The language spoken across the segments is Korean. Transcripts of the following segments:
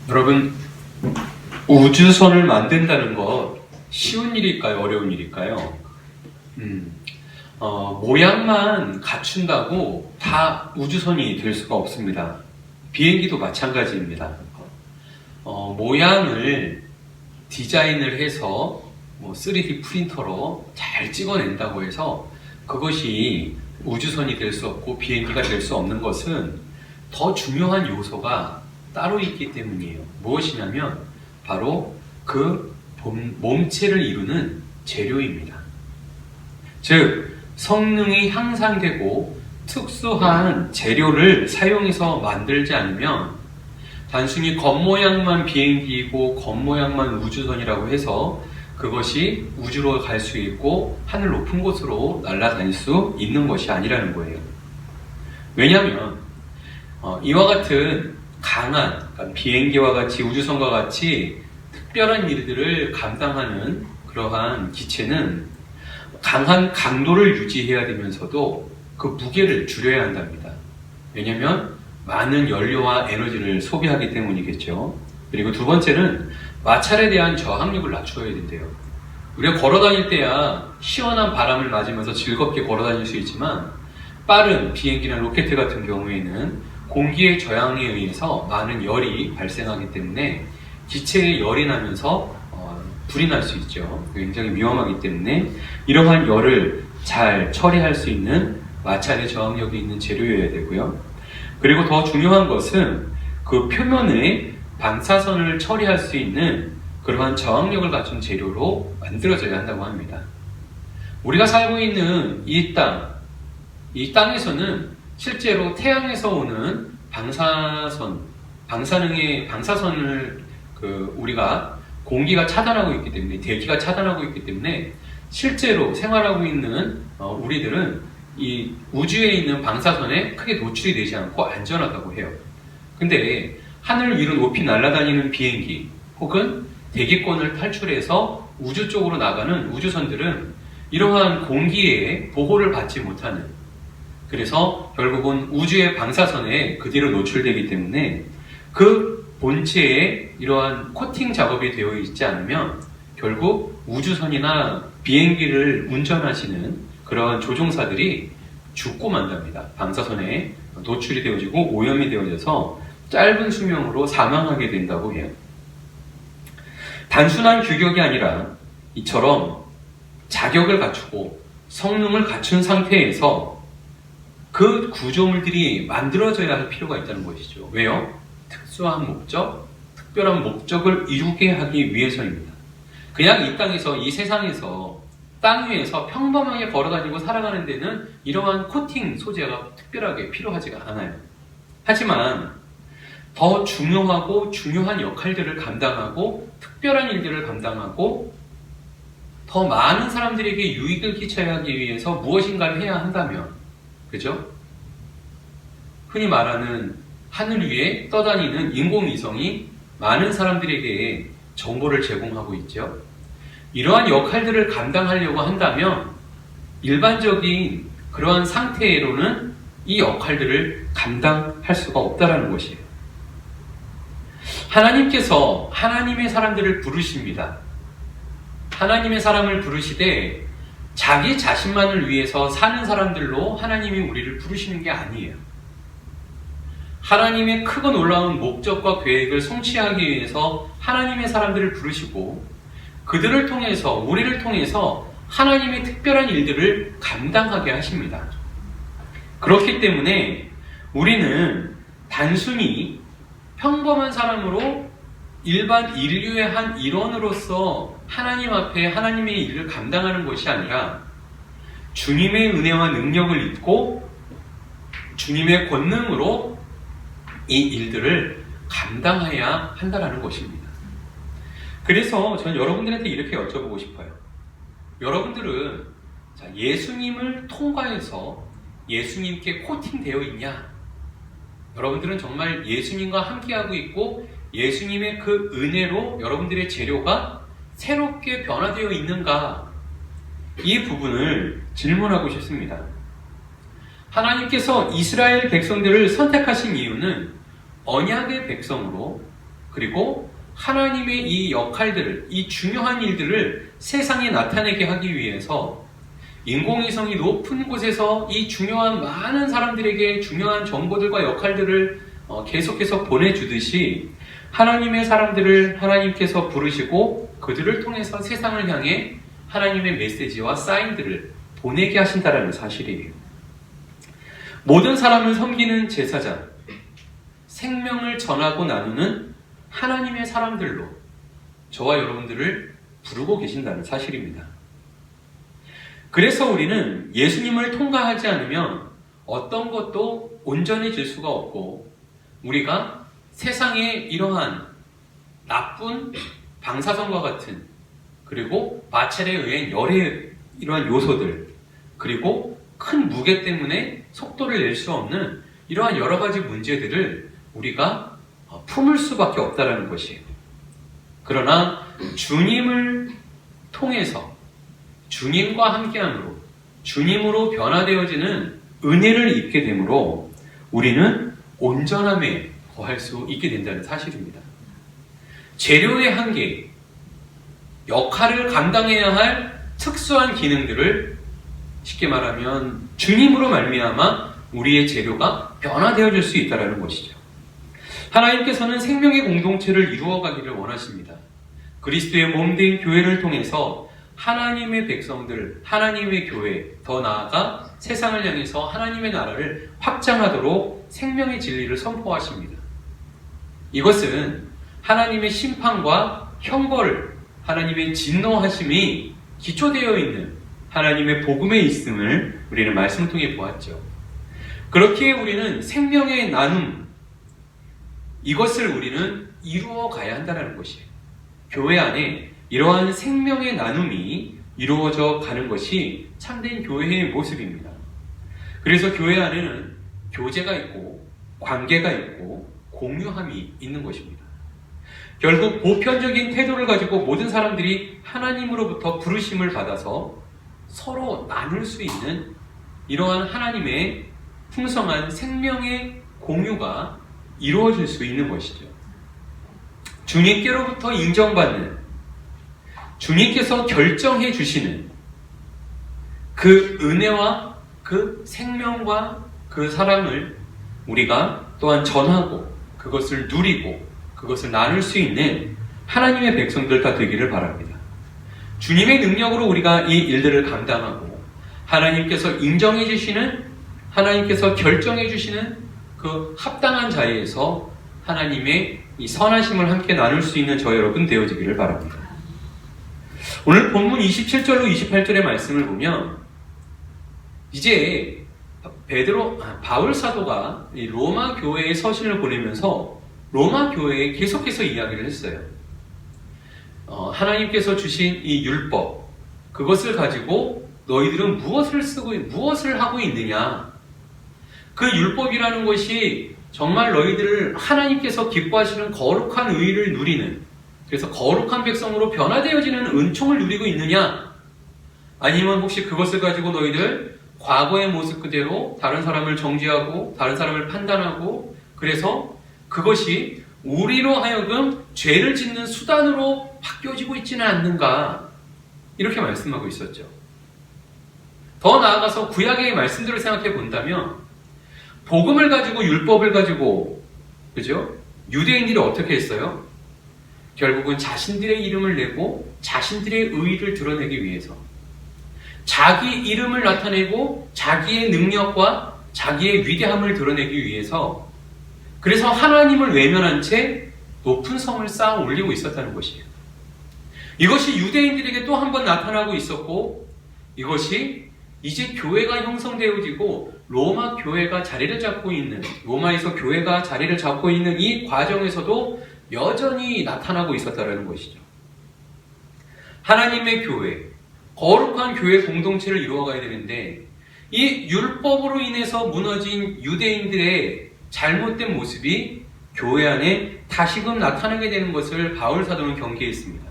여러분, 우주선을 만든다는 것 쉬운 일일까요? 어려운 일일까요? 모양만 갖춘다고 다 우주선이 될 수가 없습니다. 비행기도 마찬가지입니다. 모양을 디자인을 해서 3D 프린터로 잘 찍어낸다고 해서 그것이 우주선이 될 수 없고 비행기가 될 수 없는 것은 더 중요한 요소가 따로 있기 때문이에요. 무엇이냐면 바로 그 몸체를 이루는 재료입니다. 즉 성능이 향상되고 특수한 재료를 사용해서 만들지 않으면 단순히 겉모양만 비행기이고 겉모양만 우주선이라고 해서 그것이 우주로 갈 수 있고 하늘 높은 곳으로 날아다닐 수 있는 것이 아니라는 거예요. 왜냐하면 이와 같은 강한 그러니까 비행기와 같이 우주선과 같이 특별한 일들을 감당하는 그러한 기체는 강한 강도를 유지해야 되면서도 그 무게를 줄여야 한답니다. 왜냐하면 많은 연료와 에너지를 소비하기 때문이겠죠. 그리고 두 번째는 마찰에 대한 저항력을 낮춰야 된대요. 우리가 걸어 다닐 때야 시원한 바람을 맞으면서 즐겁게 걸어 다닐 수 있지만 빠른 비행기나 로켓 같은 경우에는 공기의 저항에 의해서 많은 열이 발생하기 때문에 기체에 열이 나면서 불이 날 수 있죠. 굉장히 위험하기 때문에 이러한 열을 잘 처리할 수 있는 마찰의 저항력이 있는 재료여야 되고요. 그리고 더 중요한 것은 그 표면에 방사선을 처리할 수 있는 그러한 저항력을 갖춘 재료로 만들어져야 한다고 합니다. 우리가 살고 있는 이 땅에서는 실제로 태양에서 오는 방사선을 우리가 공기가 차단하고 있기 때문에, 대기가 차단하고 있기 때문에 실제로 생활하고 있는 우리들은 이 우주에 있는 방사선에 크게 노출이 되지 않고 안전하다고 해요. 근데 하늘 위로 높이 날아다니는 비행기 혹은 대기권을 탈출해서 우주 쪽으로 나가는 우주선들은 이러한 공기의 보호를 받지 못하는, 그래서 결국은 우주의 방사선에 그대로 노출되기 때문에 그 본체에 이러한 코팅 작업이 되어 있지 않으면 결국 우주선이나 비행기를 운전하시는 그러한 조종사들이 죽고 만답니다. 방사선에 노출이 되어지고 오염이 되어져서 짧은 수명으로 사망하게 된다고 해요. 단순한 규격이 아니라 이처럼 자격을 갖추고 성능을 갖춘 상태에서 그 구조물들이 만들어져야 할 필요가 있다는 것이죠. 왜요? 특수한 목적, 특별한 목적을 이루게 하기 위해서입니다. 그냥 이 땅에서, 이 세상에서, 땅 위에서 평범하게 걸어다니고 살아가는 데는 이러한 코팅 소재가 특별하게 필요하지가 않아요. 하지만 더 중요하고 중요한 역할들을 감당하고 특별한 일들을 감당하고 더 많은 사람들에게 유익을 끼쳐야 하기 위해서 무엇인가를 해야 한다면, 그죠? 흔히 말하는 하늘 위에 떠다니는 인공위성이 많은 사람들에게 정보를 제공하고 있죠. 이러한 역할들을 감당하려고 한다면 일반적인 그러한 상태로는 이 역할들을 감당할 수가 없다는 것이에요. 하나님께서 하나님의 사람들을 부르십니다. 하나님의 사람을 부르시되 자기 자신만을 위해서 사는 사람들로 하나님이 우리를 부르시는 게 아니에요. 하나님의 크고 놀라운 목적과 계획을 성취하기 위해서 하나님의 사람들을 부르시고 그들을 통해서, 우리를 통해서 하나님의 특별한 일들을 감당하게 하십니다. 그렇기 때문에 우리는 단순히 평범한 사람으로 일반 인류의 한 일원으로서 하나님 앞에 하나님의 일을 감당하는 것이 아니라 주님의 은혜와 능력을 입고 주님의 권능으로 이 일들을 감당해야 한다는 것입니다. 그래서 저는 여러분들한테 이렇게 여쭤보고 싶어요. 여러분들은 예수님을 통과해서 예수님께 코팅되어 있냐? 여러분들은 정말 예수님과 함께하고 있고 예수님의 그 은혜로 여러분들의 재료가 새롭게 변화되어 있는가? 이 부분을 질문하고 싶습니다. 하나님께서 이스라엘 백성들을 선택하신 이유는 언약의 백성으로 그리고 하나님의 이 역할들을, 이 중요한 일들을 세상에 나타내게 하기 위해서 인공위성이 높은 곳에서 이 중요한 많은 사람들에게 중요한 정보들과 역할들을 계속해서 보내주듯이 하나님의 사람들을 하나님께서 부르시고 그들을 통해서 세상을 향해 하나님의 메시지와 사인들을 보내게 하신다는 사실이에요. 모든 사람을 섬기는 제사장, 생명을 전하고 나누는 하나님의 사람들로 저와 여러분들을 부르고 계신다는 사실입니다. 그래서 우리는 예수님을 통과하지 않으면 어떤 것도 온전해질 수가 없고, 우리가 세상에 이러한 나쁜 방사선과 같은, 그리고 마찰에 의한 열의 이러한 요소들, 그리고 큰 무게 때문에 속도를 낼 수 없는 이러한 여러 가지 문제들을 우리가 품을 수밖에 없다는 것이에요. 그러나 주님을 통해서, 주님과 함께함으로, 주님으로 변화되어지는 은혜를 입게 되므로 우리는 온전함에 거할 수 있게 된다는 사실입니다. 재료의 한계, 역할을 감당해야 할 특수한 기능들을 쉽게 말하면 주님으로 말미암아 우리의 재료가 변화되어질 수 있다는 것이죠. 하나님께서는 생명의 공동체를 이루어가기를 원하십니다. 그리스도의 몸된 교회를 통해서 하나님의 백성들, 하나님의 교회, 더 나아가 세상을 향해서 하나님의 나라를 확장하도록 생명의 진리를 선포하십니다. 이것은 하나님의 심판과 형벌, 하나님의 진노하심이 기초되어 있는 하나님의 복음에 있음을 우리는 말씀을 통해 보았죠. 그렇기에 우리는 생명의 나눔, 이것을 우리는 이루어 가야 한다는 것이에요. 교회 안에 이러한 생명의 나눔이 이루어져 가는 것이 참된 교회의 모습입니다. 그래서 교회 안에는 교제가 있고 관계가 있고 공유함이 있는 것입니다. 결국 보편적인 태도를 가지고 모든 사람들이 하나님으로부터 부르심을 받아서 서로 나눌 수 있는 이러한 하나님의 풍성한 생명의 공유가 이루어질 수 있는 것이죠. 주님께로부터 인정받는, 주님께서 결정해 주시는 그 은혜와 그 생명과 그 사랑을 우리가 또한 전하고 그것을 누리고 그것을 나눌 수 있는 하나님의 백성들 다 되기를 바랍니다. 주님의 능력으로 우리가 이 일들을 감당하고 하나님께서 인정해 주시는, 하나님께서 결정해 주시는 그 합당한 자리에서 하나님의 이 선하심을 함께 나눌 수 있는 저 여러분 되어지기를 바랍니다. 오늘 본문 27절로 28절의 말씀을 보면 이제 바울 사도가 이 로마 교회에 서신을 보내면서 로마 교회에 계속해서 이야기를 했어요. 하나님께서 주신 이 율법, 그것을 가지고 너희들은 무엇을 하고 있느냐? 그 율법이라는 것이 정말 너희들을 하나님께서 기뻐하시는 거룩한 의를 누리는, 그래서 거룩한 백성으로 변화되어지는 은총을 누리고 있느냐? 아니면 혹시 그것을 가지고 너희들 과거의 모습 그대로 다른 사람을 정죄하고 다른 사람을 판단하고, 그래서 그것이 우리로 하여금 죄를 짓는 수단으로 바뀌어지고 있지는 않는가? 이렇게 말씀하고 있었죠. 더 나아가서 구약의 말씀들을 생각해 본다면 복음을 가지고 율법을 가지고, 그죠? 유대인들이 어떻게 했어요? 결국은 자신들의 이름을 내고 자신들의 의의를 드러내기 위해서, 자기 이름을 나타내고 자기의 능력과 자기의 위대함을 드러내기 위해서, 그래서 하나님을 외면한 채 높은 성을 쌓아 올리고 있었다는 것이에요. 이것이 유대인들에게 또 한 번 나타나고 있었고, 이것이 이제 교회가 형성되어지고 로마 교회가 자리를 잡고 있는, 로마에서 교회가 자리를 잡고 있는 이 과정에서도 여전히 나타나고 있었다는 것이죠. 하나님의 교회, 거룩한 교회 공동체를 이루어가야 되는데 이 율법으로 인해서 무너진 유대인들의 잘못된 모습이 교회 안에 다시금 나타나게 되는 것을 바울 사도는 경계했습니다.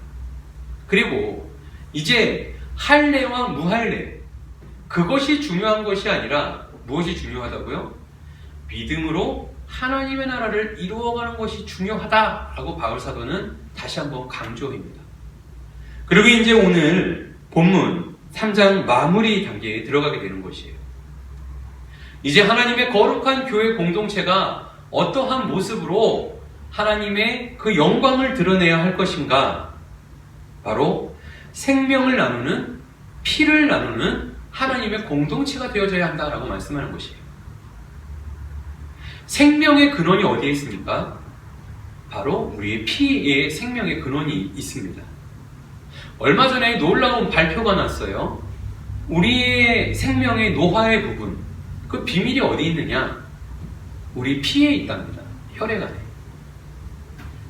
그리고 이제 할례와 무할례, 그것이 중요한 것이 아니라 무엇이 중요하다고요? 믿음으로 하나님의 나라를 이루어가는 것이 중요하다라고 바울 사도는 다시 한번 강조합니다. 그리고 이제 오늘 본문 3장 마무리 단계에 들어가게 되는 것이에요. 이제 하나님의 거룩한 교회 공동체가 어떠한 모습으로 하나님의 그 영광을 드러내야 할 것인가? 바로 생명을 나누는, 피를 나누는 하나님의 공동체가 되어져야 한다라고 말씀하는 것이에요. 생명의 근원이 어디에 있습니까? 바로 우리의 피에 생명의 근원이 있습니다. 얼마 전에 놀라운 발표가 났어요. 우리의 생명의 노화의 부분, 그 비밀이 어디 있느냐? 우리 피에 있답니다. 혈액 안에.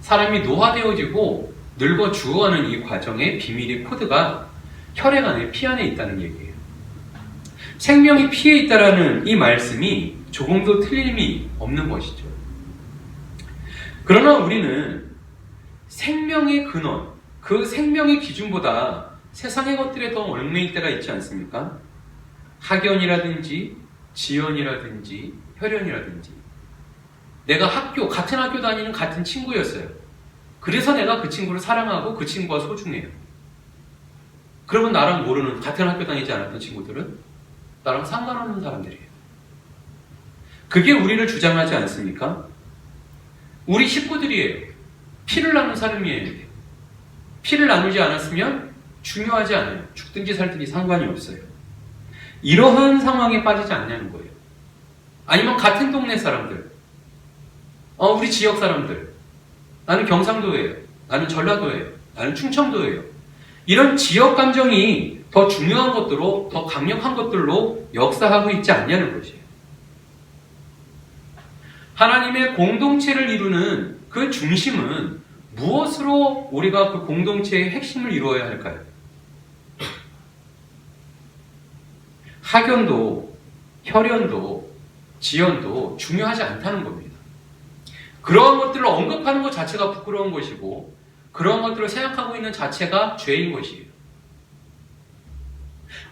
사람이 노화되어지고 늙어 죽어가는 이 과정의 비밀의 코드가 혈액 안에, 피 안에 있다는 얘기예요. 생명이 피에 있다라는 이 말씀이 조금도 틀림이 없는 것이죠. 그러나 우리는 생명의 근원, 그 생명의 기준보다 세상의 것들에 더 얽매일 때가 있지 않습니까? 학연이라든지 지연이라든지 혈연이라든지 내가 같은 학교 다니는 같은 친구였어요. 그래서 내가 그 친구를 사랑하고 그 친구가 소중해요. 그러면 나랑 모르는, 같은 학교 다니지 않았던 친구들은 나랑 상관없는 사람들이에요. 그게 우리를 주장하지 않습니까? 우리 식구들이에요. 피를 나눈 사람이에요. 피를 나누지 않았으면 중요하지 않아요. 죽든지 살든지 상관이 없어요. 이러한 상황에 빠지지 않냐는 거예요. 아니면 같은 동네 사람들, 우리 지역 사람들, 나는 경상도예요, 나는 전라도예요, 나는 충청도예요. 이런 지역 감정이 더 중요한 것들로, 더 강력한 것들로 역사하고 있지 않냐는 것이에요. 하나님의 공동체를 이루는 그 중심은 무엇으로 우리가 그 공동체의 핵심을 이루어야 할까요? 학연도, 혈연도, 지연도 중요하지 않다는 겁니다. 그러한 것들을 언급하는 것 자체가 부끄러운 것이고, 그러한 것들을 생각하고 있는 자체가 죄인 것이에요.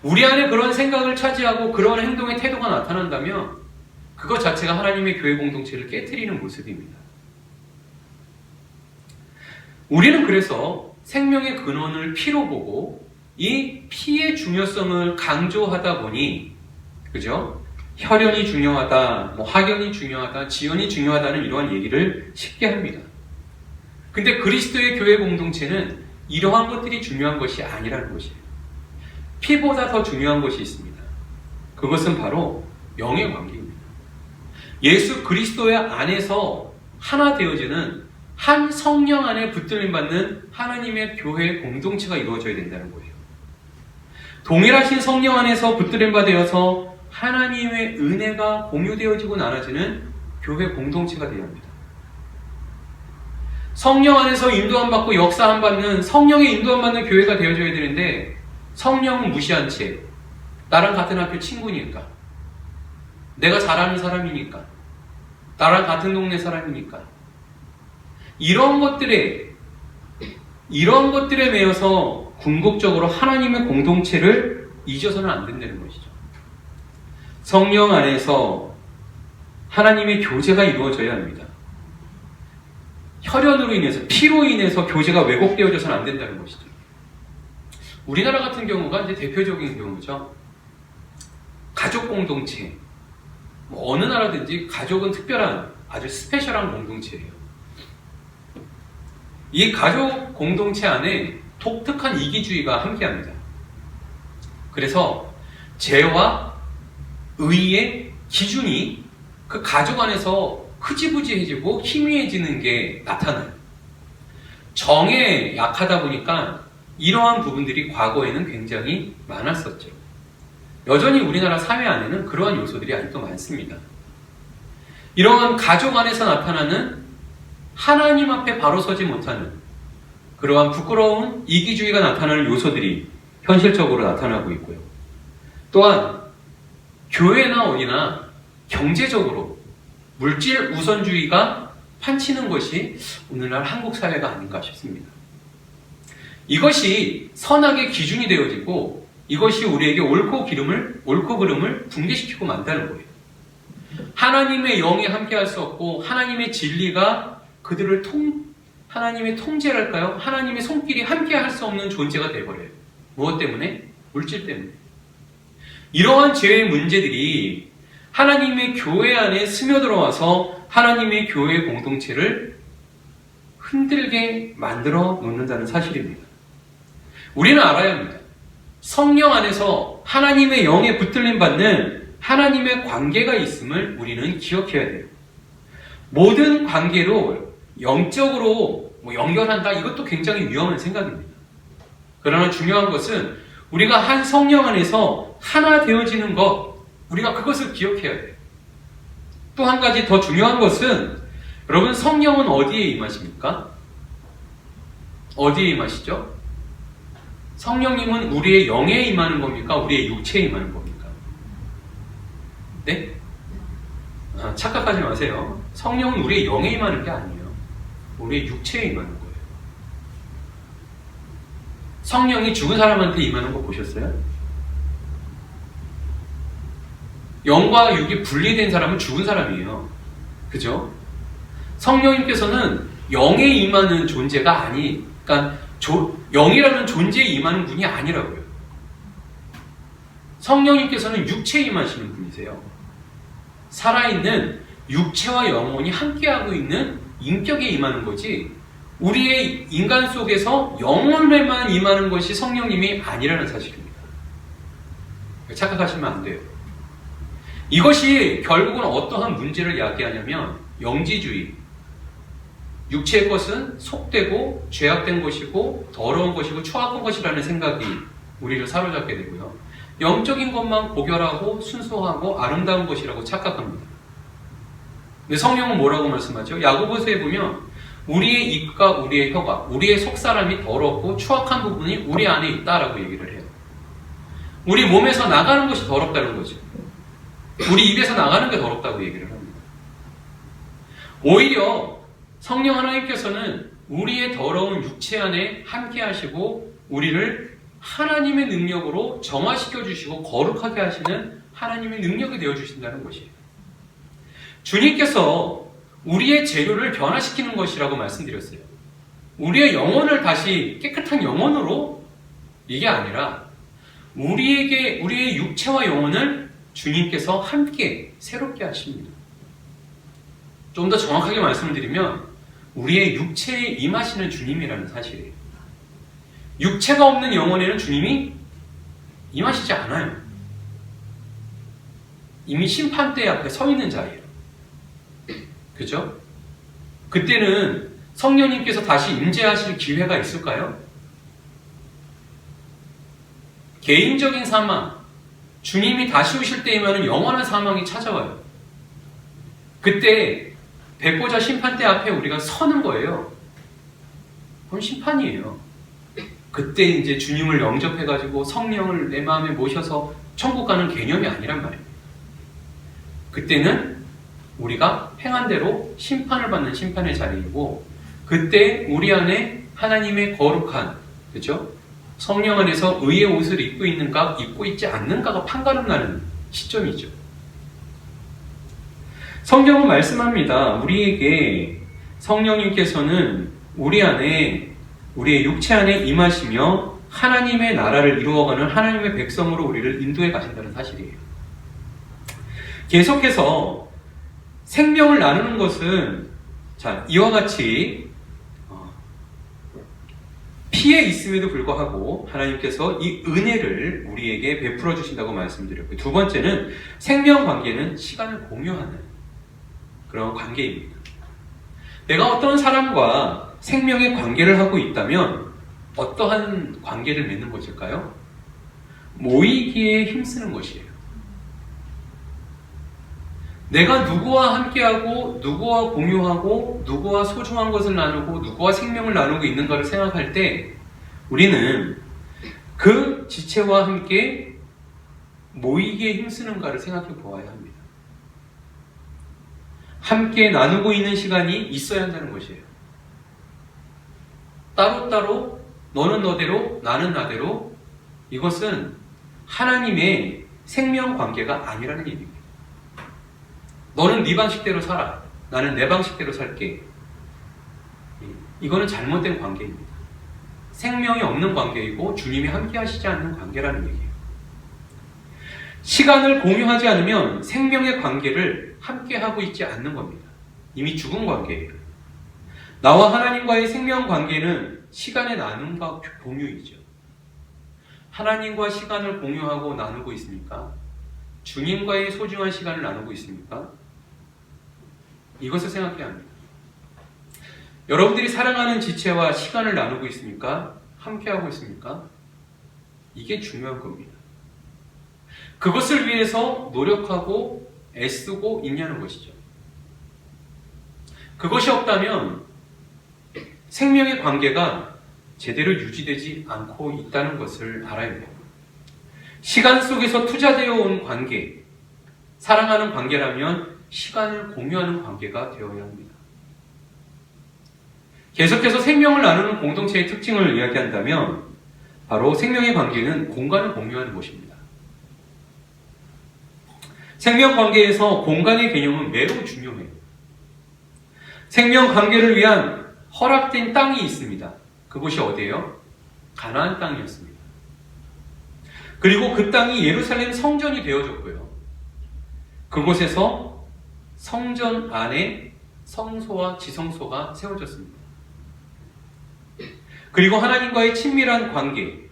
우리 안에 그런 생각을 차지하고 그런 행동의 태도가 나타난다면 그것 자체가 하나님의 교회 공동체를 깨트리는 모습입니다. 우리는 그래서 생명의 근원을 피로 보고 이 피의 중요성을 강조하다 보니, 그죠? 혈연이 중요하다, 학연이 중요하다, 지연이 중요하다는 이러한 얘기를 쉽게 합니다. 근데 그리스도의 교회 공동체는 이러한 것들이 중요한 것이 아니라는 것이에요. 피보다 더 중요한 것이 있습니다. 그것은 바로 영의 관계입니다. 예수 그리스도의 안에서 하나 되어지는 한 성령 안에 붙들림 받는 하나님의 교회 공동체가 이루어져야 된다는 거예요. 동일하신 성령 안에서 붙들림 받아서 하나님의 은혜가 공유되어지고 나눠지는 교회 공동체가 되어야 합니다. 성령 안에서 인도함 받고 역사함 받는, 성령의 인도함 받는 교회가 되어져야 되는데, 성령은 무시한 채 나랑 같은 학교 친구니까, 내가 잘 아는 사람이니까, 나랑 같은 동네 사람이니까, 이런 것들에 매여서 궁극적으로 하나님의 공동체를 잊어서는 안 된다는 것이죠. 성령 안에서 하나님의 교제가 이루어져야 합니다. 혈연으로 인해서, 피로 인해서 교제가 왜곡되어져서는 안 된다는 것이죠. 우리나라 같은 경우가 이제 대표적인 경우죠. 가족 공동체. 어느 나라든지 가족은 특별한, 아주 스페셜한 공동체예요. 이 가족 공동체 안에 독특한 이기주의가 함께합니다. 그래서 죄와 의의 기준이 그 가족 안에서 흐지부지해지고 희미해지는 게 나타나요. 정에 약하다 보니까 이러한 부분들이 과거에는 굉장히 많았었죠. 여전히 우리나라 사회 안에는 그러한 요소들이 아직도 많습니다. 이러한 가족 안에서 나타나는 하나님 앞에 바로 서지 못하는 그러한 부끄러운 이기주의가 나타나는 요소들이 현실적으로 나타나고 있고요. 또한 교회나 어디나 경제적으로 물질 우선주의가 판치는 것이 오늘날 한국 사회가 아닌가 싶습니다. 이것이 선악의 기준이 되어지고 이것이 우리에게 옳고 그름을 붕괴시키고 만다는 거예요. 하나님의 영이 함께할 수 없고 하나님의 진리가 그들을 하나님의 통제랄까요? 하나님의 손길이 함께할 수 없는 존재가 되어버려요. 무엇 때문에? 물질 때문에. 이러한 죄의 문제들이 하나님의 교회 안에 스며들어와서 하나님의 교회 공동체를 흔들게 만들어 놓는다는 사실입니다. 우리는 알아야 합니다. 성령 안에서 하나님의 영에 붙들림 받는 하나님의 관계가 있음을 우리는 기억해야 돼요. 모든 관계로 영적으로 연결한다, 이것도 굉장히 위험한 생각입니다. 그러나 중요한 것은 우리가 한 성령 안에서 하나 되어지는 것, 우리가 그것을 기억해야 돼요. 또 한 가지 더 중요한 것은 여러분, 성령은 어디에 임하십니까? 어디에 임하시죠? 성령님은 우리의 영에 임하는 겁니까? 우리의 육체에 임하는 겁니까? 네? 착각하지 마세요. 성령은 우리의 영에 임하는 게 아니에요. 우리의 육체에 임하는 거예요. 성령이 죽은 사람한테 임하는 거 보셨어요? 영과 육이 분리된 사람은 죽은 사람이에요. 그죠? 성령님께서는 영에 임하는 존재가 그러니까 영이라는 존재에 임하는 분이 아니라고요. 성령님께서는 육체에 임하시는 분이세요. 살아있는 육체와 영혼이 함께하고 있는 인격에 임하는 거지, 우리의 인간 속에서 영혼에만 임하는 것이 성령님이 아니라는 사실입니다. 착각하시면 안 돼요. 이것이 결국은 어떠한 문제를 야기하냐면 영지주의. 육체의 것은 속되고 죄악된 것이고 더러운 것이고 추악한 것이라는 생각이 우리를 사로잡게 되고요. 영적인 것만 고결하고 순수하고 아름다운 것이라고 착각합니다. 근데 성령은 뭐라고 말씀하죠? 야고보서에 보면 우리의 입과 우리의 혀가, 우리의 속사람이 더럽고 추악한 부분이 우리 안에 있다라고 얘기를 해요. 우리 몸에서 나가는 것이 더럽다는 거죠. 우리 입에서 나가는 게 더럽다고 얘기를 합니다. 오히려 성령 하나님께서는 우리의 더러운 육체 안에 함께 하시고 우리를 하나님의 능력으로 정화시켜 주시고 거룩하게 하시는 하나님의 능력이 되어 주신다는 것이에요. 주님께서 우리의 재료를 변화시키는 것이라고 말씀드렸어요. 우리의 영혼을 다시 깨끗한 영혼으로, 이게 아니라 우리의 육체와 영혼을 주님께서 함께 새롭게 하십니다. 좀 더 정확하게 말씀을 드리면 우리의 육체에 임하시는 주님이라는 사실이에요. 육체가 없는 영혼에는 주님이 임하시지 않아요. 이미 심판대 앞에 서 있는 자예요. 그죠? 그때는 성령님께서 다시 임재하실 기회가 있을까요? 개인적인 사망, 주님이 다시 오실 때이면 영원한 사망이 찾아와요. 그때 백보자 심판대 앞에 우리가 서는 거예요. 그건 심판이에요. 그때 이제 주님을 영접해가지고 성령을 내 마음에 모셔서 천국 가는 개념이 아니란 말이에요. 그때는 우리가 행한 대로 심판을 받는 심판의 자리이고, 그때 우리 안에 하나님의 거룩한, 그죠? 성령 안에서 의의 옷을 입고 있는가, 입고 있지 않는가가 판가름 나는 시점이죠. 성경은 말씀합니다. 우리에게 성령님께서는 우리 안에, 우리의 육체 안에 임하시며 하나님의 나라를 이루어가는 하나님의 백성으로 우리를 인도해 가신다는 사실이에요. 계속해서 생명을 나누는 것은, 자, 이와 같이 피해 있음에도 불구하고 하나님께서 이 은혜를 우리에게 베풀어 주신다고 말씀드렸고요. 두 번째는 생명 관계는 시간을 공유하는 그런 관계입니다. 내가 어떤 사람과 생명의 관계를 하고 있다면 어떠한 관계를 맺는 것일까요? 모이기에 힘쓰는 것이에요. 내가 누구와 함께하고 누구와 공유하고 누구와 소중한 것을 나누고 누구와 생명을 나누고 있는가를 생각할 때 우리는 그 지체와 함께 모이기에 힘쓰는가를 생각해 보아야 합니다. 함께 나누고 있는 시간이 있어야 한다는 것이에요. 따로따로 너는 너대로 나는 나대로, 이것은 하나님의 생명 관계가 아니라는 얘기입니다. 너는 네 방식대로 살아. 나는 내 방식대로 살게. 이거는 잘못된 관계입니다. 생명이 없는 관계이고 주님이 함께 하시지 않는 관계라는 얘기예요. 시간을 공유하지 않으면 생명의 관계를 함께 하고 있지 않는 겁니다. 이미 죽은 관계예요. 나와 하나님과의 생명 관계는 시간의 나눔과 공유이죠. 하나님과 시간을 공유하고 나누고 있습니까? 주님과의 소중한 시간을 나누고 있습니까? 이것을 생각해야 합니다. 여러분들이 사랑하는 지체와 시간을 나누고 있습니까? 함께하고 있습니까? 이게 중요한 겁니다. 그것을 위해서 노력하고 애쓰고 있냐는 것이죠. 그것이 없다면 생명의 관계가 제대로 유지되지 않고 있다는 것을 알아야 돼요. 시간 속에서 투자되어 온 관계, 사랑하는 관계라면 시간을 공유하는 관계가 되어야 합니다. 계속해서 생명을 나누는 공동체의 특징을 이야기한다면 바로 생명의 관계는 공간을 공유하는 것입니다. 생명 관계에서 공간의 개념은 매우 중요해요. 생명 관계를 위한 허락된 땅이 있습니다. 그곳이 어디예요? 가나안 땅이었습니다. 그리고 그 땅이 예루살렘 성전이 되어졌고요. 그곳에서 성전 안에 성소와 지성소가 세워졌습니다. 그리고 하나님과의 친밀한 관계,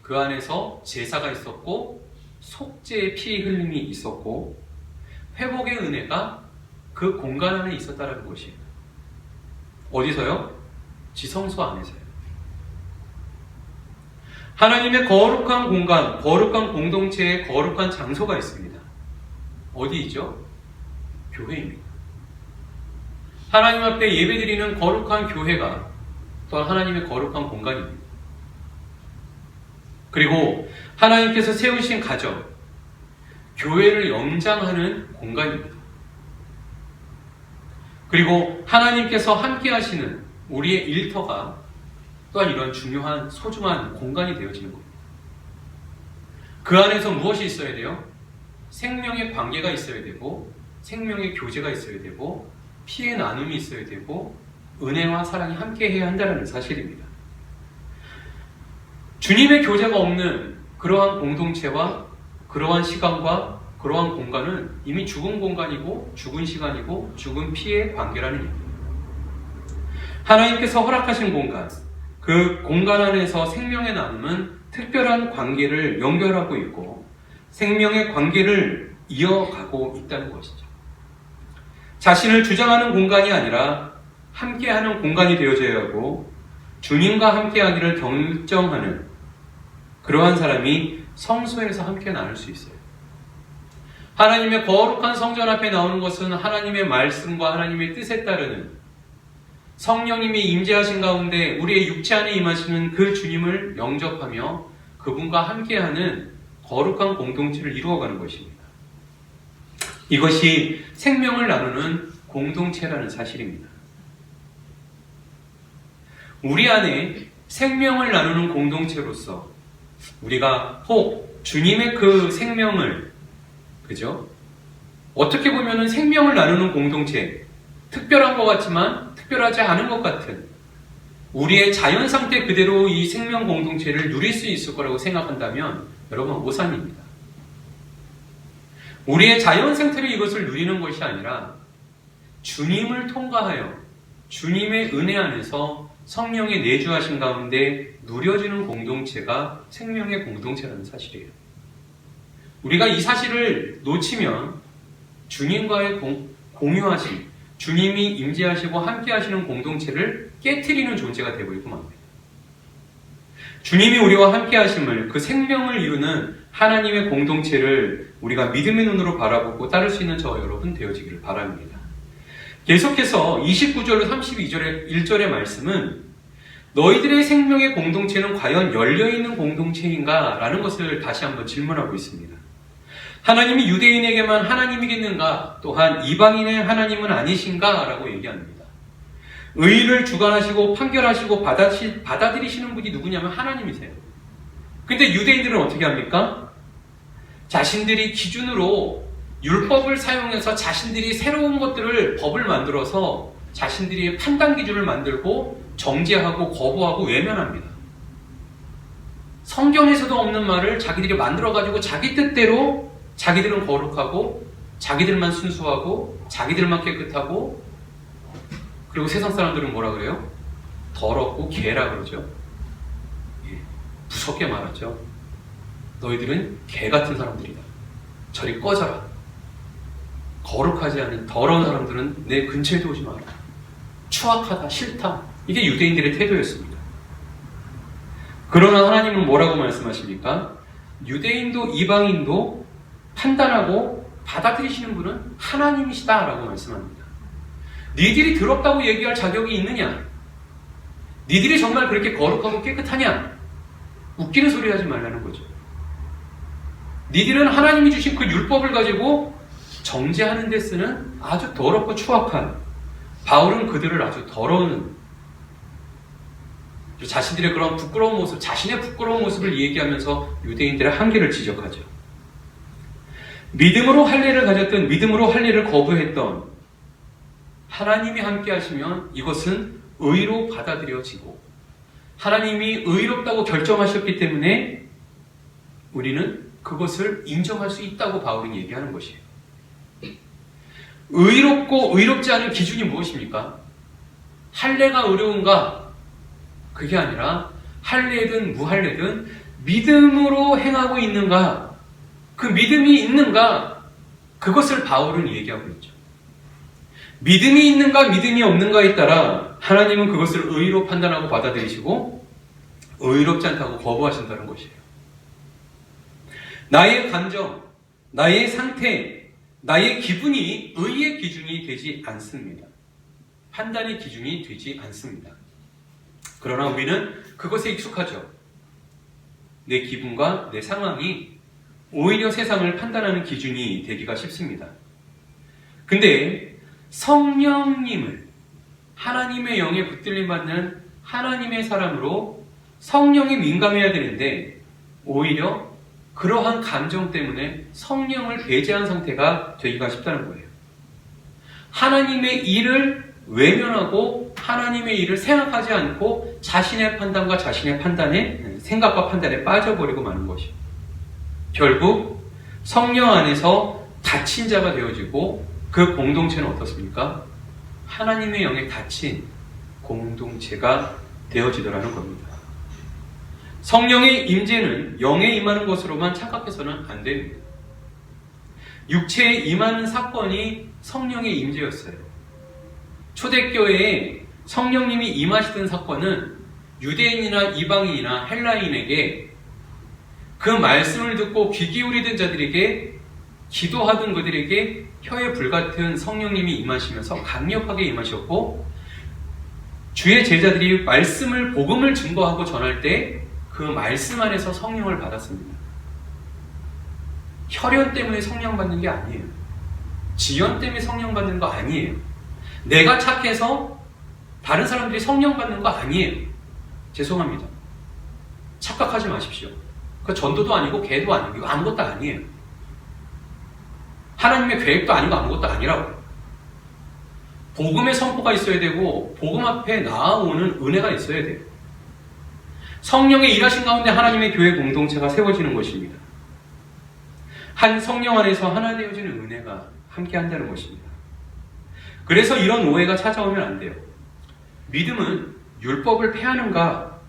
그 안에서 제사가 있었고 속죄의 피 흘림이 있었고 회복의 은혜가 그 공간 안에 있었다는 것이에요. 어디서요? 지성소 안에서요. 하나님의 거룩한 공간, 거룩한 공동체의 거룩한 장소가 있습니다. 어디이죠? 교회입니다. 하나님 앞에 예배드리는 거룩한 교회가 또한 하나님의 거룩한 공간입니다. 그리고 하나님께서 세우신 가정, 교회를 연장하는 공간입니다. 그리고 하나님께서 함께 하시는 우리의 일터가 또한 이런 중요한 소중한 공간이 되어지는 겁니다. 그 안에서 무엇이 있어야 돼요? 생명의 관계가 있어야 되고 생명의 교제가 있어야 되고 피의 나눔이 있어야 되고 은혜와 사랑이 함께 해야 한다는 사실입니다. 주님의 교제가 없는 그러한 공동체와 그러한 시간과 그러한 공간은 이미 죽은 공간이고 죽은 시간이고 죽은 피의 관계라는 얘기입니다. 하나님께서 허락하신 공간, 그 공간 안에서 생명의 나눔은 특별한 관계를 연결하고 있고 생명의 관계를 이어가고 있다는 것이죠. 자신을 주장하는 공간이 아니라 함께하는 공간이 되어져야 하고 주님과 함께하기를 결정하는 그러한 사람이 성소에서 함께 나눌 수 있어요. 하나님의 거룩한 성전 앞에 나오는 것은 하나님의 말씀과 하나님의 뜻에 따르는 성령님이 임재하신 가운데 우리의 육체 안에 임하시는 그 주님을 영접하며 그분과 함께하는 거룩한 공동체를 이루어가는 것입니다. 이것이 생명을 나누는 공동체라는 사실입니다. 우리 안에 생명을 나누는 공동체로서 우리가 혹 주님의 그 생명을, 그죠? 어떻게 보면은 생명을 나누는 공동체, 특별한 것 같지만 특별하지 않은 것 같은 우리의 자연 상태 그대로 이 생명 공동체를 누릴 수 있을 거라고 생각한다면 여러분 오산입니다. 우리의 자연 상태로 이것을 누리는 것이 아니라 주님을 통과하여 주님의 은혜 안에서 성령의 내주하신 가운데 누려지는 공동체가 생명의 공동체라는 사실이에요. 우리가 이 사실을 놓치면 주님과의 공유하심, 주님이 임재하시고 함께 하시는 공동체를 깨트리는 존재가 되어버리고 맙니다. 주님이 우리와 함께 하심을, 그 생명을 이루는 하나님의 공동체를 우리가 믿음의 눈으로 바라보고 따를 수 있는 저와 여러분 되어지기를 바랍니다. 계속해서 29절로 32절의 1절의 말씀은 너희들의 생명의 공동체는 과연 열려있는 공동체인가? 라는 것을 다시 한번 질문하고 있습니다. 하나님이 유대인에게만 하나님이겠는가? 또한 이방인의 하나님은 아니신가? 라고 얘기합니다. 의를 주관하시고 판결하시고 받아들이시는 분이 누구냐면 하나님이세요. 근데 유대인들은 어떻게 합니까? 자신들이 기준으로 율법을 사용해서 자신들이 새로운 것들을 법을 만들어서 자신들이 판단 기준을 만들고 정죄하고 거부하고 외면합니다. 성경에서도 없는 말을 자기들이 만들어가지고 자기 뜻대로 자기들은 거룩하고 자기들만 순수하고 자기들만 깨끗하고 그리고 세상 사람들은 뭐라 그래요? 더럽고 개라 그러죠. 예, 무섭게 말하죠. 너희들은 개 같은 사람들이다. 저리 꺼져라. 거룩하지 않은 더러운 사람들은 내 근처에도 오지 마라. 추악하다, 싫다. 이게 유대인들의 태도였습니다. 그러나 하나님은 뭐라고 말씀하십니까? 유대인도 이방인도 판단하고 받아들이시는 분은 하나님이시다 라고 말씀합니다. 니들이 더럽다고 얘기할 자격이 있느냐? 니들이 정말 그렇게 거룩하고 깨끗하냐? 웃기는 소리 하지 말라는 거죠. 니들은 하나님이 주신 그 율법을 가지고 정죄하는 데 쓰는 아주 더럽고 추악한, 바울은 그들을 아주 더러운 자신들의 그런 부끄러운 모습, 자신의 부끄러운 모습을 얘기하면서 유대인들의 한계를 지적하죠. 믿음으로 할례를 가졌던, 믿음으로 할례를 거부했던 하나님이 함께 하시면 이것은 의로 받아들여지고 하나님이 의롭다고 결정하셨기 때문에 우리는 그것을 인정할 수 있다고 바울은 얘기하는 것이에요. 의롭고 의롭지 않은 기준이 무엇입니까? 할례가 어려운가? 그게 아니라 할례든 무할례든 믿음으로 행하고 있는가? 그 믿음이 있는가? 그것을 바울은 얘기하고 있죠. 믿음이 있는가 믿음이 없는가에 따라 하나님은 그것을 의로 판단하고 받아들이시고 의롭지 않다고 거부하신다는 것이에요. 나의 감정, 나의 상태, 나의 기분이 의의 기준이 되지 않습니다. 판단의 기준이 되지 않습니다. 그러나 우리는 그것에 익숙하죠. 내 기분과 내 상황이 오히려 세상을 판단하는 기준이 되기가 쉽습니다. 근데 성령님을 하나님의 영에 붙들림 받는 하나님의 사람으로 성령이 민감해야 되는데 오히려 그러한 감정 때문에 성령을 배제한 상태가 되기가 쉽다는 거예요. 하나님의 일을 외면하고 하나님의 일을 생각하지 않고 자신의 판단과 자신의 판단에 생각과 판단에 빠져버리고 마는 것이에요. 결국 성령 안에서 닫힌 자가 되어지고 그 공동체는 어떻습니까? 하나님의 영에 닫힌 공동체가 되어지더라는 겁니다. 성령의 임재는 영에 임하는 것으로만 착각해서는 안 됩니다. 육체에 임하는 사건이 성령의 임재였어요. 초대교회에 성령님이 임하시던 사건은 유대인이나 이방인이나 헬라인에게 그 말씀을 듣고 귀 기울이던 자들에게 기도하던 그들에게 혀에 불같은 성령님이 임하시면서 강력하게 임하셨고 주의 제자들이 말씀을 복음을 증거하고 전할 때 그 말씀 안에서 성령을 받았습니다. 혈연 때문에 성령 받는 게 아니에요. 지연 때문에 성령 받는 거 아니에요. 내가 착해서 다른 사람들이 성령 받는 거 아니에요. 죄송합니다. 착각하지 마십시오. 그 전도도 아니고 개도 아니고 이거 아무것도 아니에요. 하나님의 계획도 아니고 아무것도 아니라고요. 복음의 선포가 있어야 되고 복음 앞에 나아오는 은혜가 있어야 돼요. 성령의 일하신 가운데 하나님의 교회 공동체가 세워지는 것입니다. 한 성령 안에서 하나 되어지는 은혜가 함께 한다는 것입니다. 그래서 이런 오해가 찾아오면 안 돼요. 믿음은 율법을 폐하는가?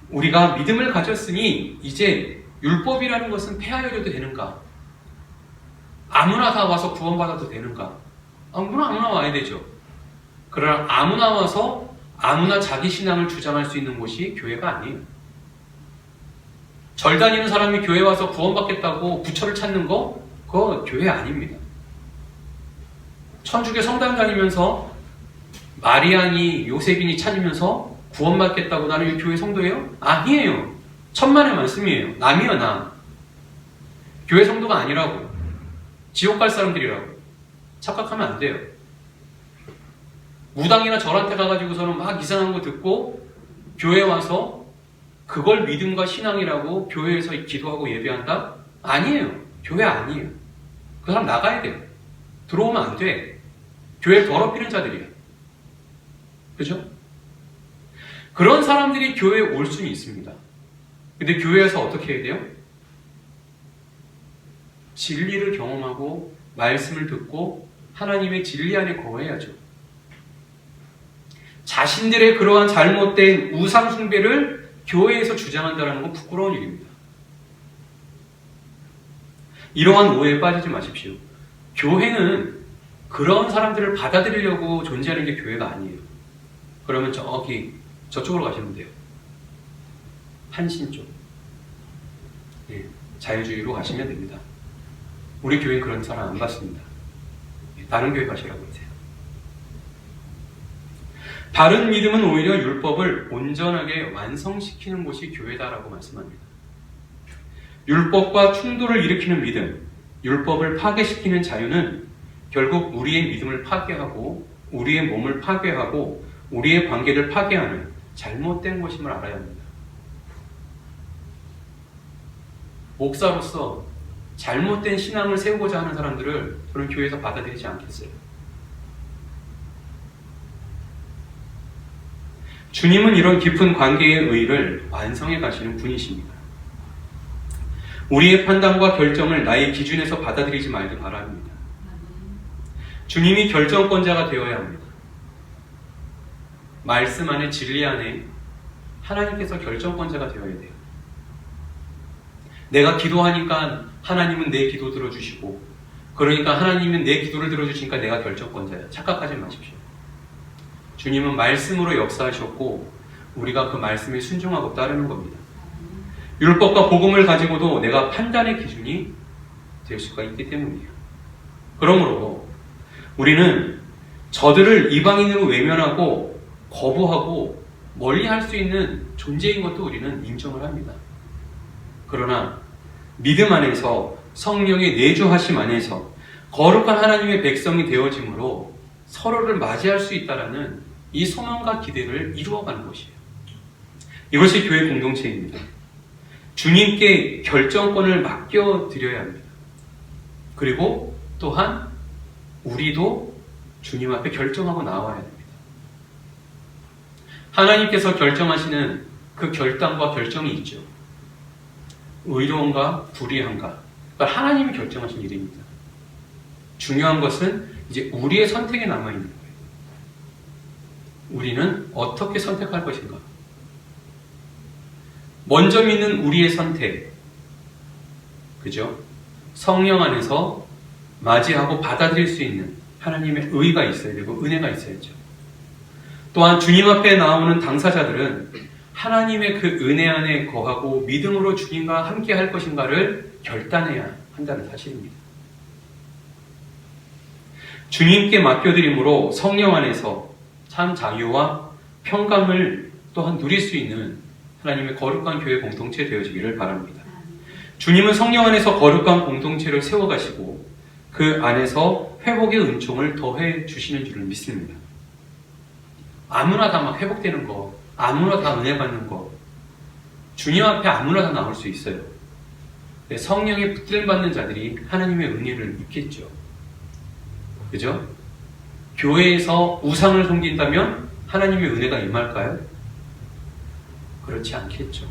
우리가 믿음을 가졌으니 이제 율법이라는 것은 폐하여도 되는가? 아무나 다 와서 구원받아도 되는가? 아무나 와야 되죠. 그러나 아무나 와서 아무나 자기 신앙을 주장할 수 있는 곳이 교회가 아니에요. 절 다니는 사람이 교회 와서 구원받겠다고 부처를 찾는 거 그거 교회 아닙니다. 천주교 성당 다니면서 마리아니 요셉이니 찾으면서 구원받겠다고 나는 교회 성도예요? 아니에요. 천만의 말씀이에요. 남이요 남. 교회 성도가 아니라고. 지옥 갈 사람들이라고. 착각하면 안 돼요. 무당이나 절한테 가가지고서는 막 이상한 거 듣고 교회 와서 그걸 믿음과 신앙이라고 교회에서 기도하고 예배한다? 아니에요. 교회 아니에요. 그 사람 나가야 돼요. 들어오면 안 돼. 교회를 더럽히는 자들이야. 그죠? 그런 사람들이 교회에 올 수는 있습니다. 근데 교회에서 어떻게 해야 돼요? 진리를 경험하고 말씀을 듣고 하나님의 진리 안에 거해야죠. 자신들의 그러한 잘못된 우상 숭배를 교회에서 주장한다는 건 부끄러운 일입니다. 이러한 오해에 빠지지 마십시오. 교회는 그런 사람들을 받아들이려고 존재하는 게 교회가 아니에요. 그러면 저쪽으로 가시면 돼요. 한신 쪽. 예, 자유주의로 가시면 됩니다. 우리 교회는 그런 사람 안 받습니다. 다른 교회 가시라고 하세요. 바른 믿음은 오히려 율법을 온전하게 완성시키는 곳이 교회다라고 말씀합니다. 율법과 충돌을 일으키는 믿음, 율법을 파괴시키는 자유는 결국 우리의 믿음을 파괴하고 우리의 몸을 파괴하고 우리의 관계를 파괴하는 잘못된 것임을 알아야 합니다. 목사로서 잘못된 신앙을 세우고자 하는 사람들을 저는 교회에서 받아들이지 않겠어요. 주님은 이런 깊은 관계의 의의를 완성해 가시는 분이십니다. 우리의 판단과 결정을 나의 기준에서 받아들이지 말기 바랍니다. 주님이 결정권자가 되어야 합니다. 말씀 안에 진리 안에 하나님께서 결정권자가 되어야 돼요. 내가 기도하니까 하나님은 내 기도 들어주시고 그러니까 하나님은 내 기도를 들어주시니까 내가 결정권자야. 착각하지 마십시오. 주님은 말씀으로 역사하셨고 우리가 그 말씀에 순종하고 따르는 겁니다. 율법과 복음을 가지고도 내가 판단의 기준이 될 수가 있기 때문이에요. 그러므로 우리는 저들을 이방인으로 외면하고 거부하고 멀리할 수 있는 존재인 것도 우리는 인정을 합니다. 그러나 믿음 안에서 성령의 내주하심 안에서 거룩한 하나님의 백성이 되어짐으로 서로를 맞이할 수 있다는 이 소망과 기대를 이루어가는 것이에요. 이것이 교회 공동체입니다. 주님께 결정권을 맡겨드려야 합니다. 그리고 또한 우리도 주님 앞에 결정하고 나와야 됩니다. 하나님께서 결정하시는 그 결단과 결정이 있죠. 의로운가 불의한가. 그러니까 하나님이 결정하신 일입니다. 중요한 것은 이제 우리의 선택에 남아있는 거예요. 우리는 어떻게 선택할 것인가. 먼저 믿는 우리의 선택. 그죠? 성령 안에서 맞이하고 받아들일 수 있는 하나님의 의가 있어야 되고 은혜가 있어야죠. 또한 주님 앞에 나오는 당사자들은 하나님의 그 은혜 안에 거하고 믿음으로 주님과 함께 할 것인가를 결단해야 한다는 사실입니다. 주님께 맡겨드림으로 성령 안에서 참 자유와 평강을 또한 누릴 수 있는 하나님의 거룩한 교회 공동체 되어지기를 바랍니다. 주님은 성령 안에서 거룩한 공동체를 세워가시고 그 안에서 회복의 은총을 더해 주시는 줄을 믿습니다. 아무나 다 막 회복되는 거, 아무나 다 은혜 받는 거, 주님 앞에 아무나 다 나올 수 있어요. 성령의 붙들림 받는 자들이 하나님의 은혜를 입겠죠. 그죠? 교회에서 우상을 섬긴다면 하나님의 은혜가 임할까요? 그렇지 않겠죠.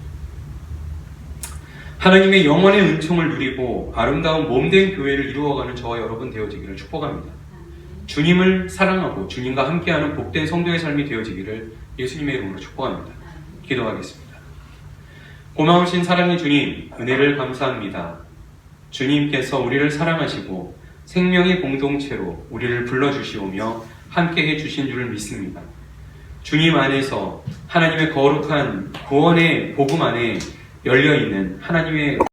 하나님의 영원의 은총을 누리고 아름다운 몸된 교회를 이루어가는 저와 여러분 되어지기를 축복합니다. 주님을 사랑하고 주님과 함께하는 복된 성도의 삶이 되어지기를 예수님의 이름으로 축복합니다. 기도하겠습니다. 고마우신 사랑의 주님, 은혜를 감사합니다. 주님께서 우리를 사랑하시고 생명의 공동체로 우리를 불러주시오며 함께해 주신 줄을 믿습니다. 주님 안에서 하나님의 거룩한 구원의 복음 안에 열려있는 하나님의